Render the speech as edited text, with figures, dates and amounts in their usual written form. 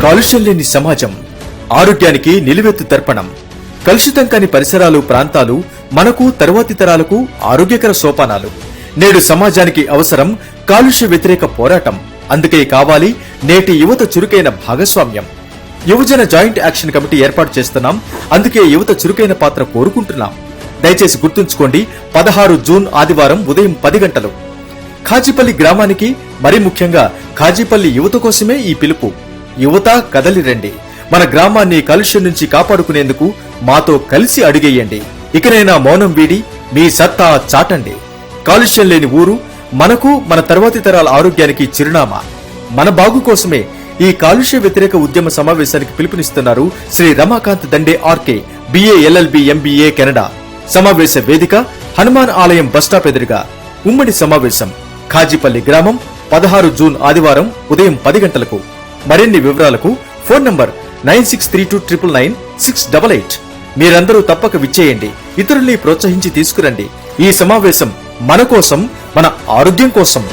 కాలుష్యం లేని సమాజం ఆరోగ్యానికి నిలువెత్తు దర్పణం. కలుషితం కాని పరిసరాలు, ప్రాంతాలు మనకు తరువాతి తరాలకు ఆరోగ్యకర సోపానాలు. నేడు సమాజానికి అవసరం కాలుష్య వ్యతిరేక పోరాటం. అందుకే కావాలి నేటి యువత చురుకైన భాగస్వామ్యం. యువజన జాయింట్ యాక్షన్ కమిటీ ఏర్పాటు చేస్తున్నాం. అందుకే యువత చురుకైన పాత్ర కోరుకుంటున్నాం. దయచేసి గుర్తుంచుకోండి, 16 జూన్ ఆదివారం ఉదయం 10 గంటలు ఖాజీపల్లి గ్రామానికి, మరీ ముఖ్యంగా ఖాజీపల్లి యువత కోసమే ఈ పిలుపు. యువత కదలి రండి, మన గ్రామాన్ని కాలుష్యం నుంచి కాపాడుకునేందుకు మాతో కలిసి అడుగేయండి. ఇకనైనా మౌనం వీడి మీ సత్తా చాటండి. కాలుష్యం లేని ఊరు మనకు, మన తర్వాతి తరాల ఆరోగ్యానికి చిరునామా. మన బాగు కోసమే ఈ కాలుష్య వ్యతిరేక ఉద్యమ సమావేశానికి పిలుపునిస్తున్నారు Shri Ramakant Dande RK, BA LLB MBA Canada. సమావేశ వేదిక హనుమాన్ ఆలయం బస్టాప్ ఎదురుగా. ఉమ్మడి సమావేశం ఖాజీపల్లి గ్రామం, 16 జూన్ ఆదివారం ఉదయం 10 గంటలకు. మరిన్ని వివరాలకు ఫోన్ నంబర్ 9632999688. మీరందరూ తప్పక విచ్చేయండి. ఇతరుల్ని ప్రోత్సహించి తీసుకురండి. ఈ సమావేశం మన కోసం, మన ఆరోగ్యం కోసం.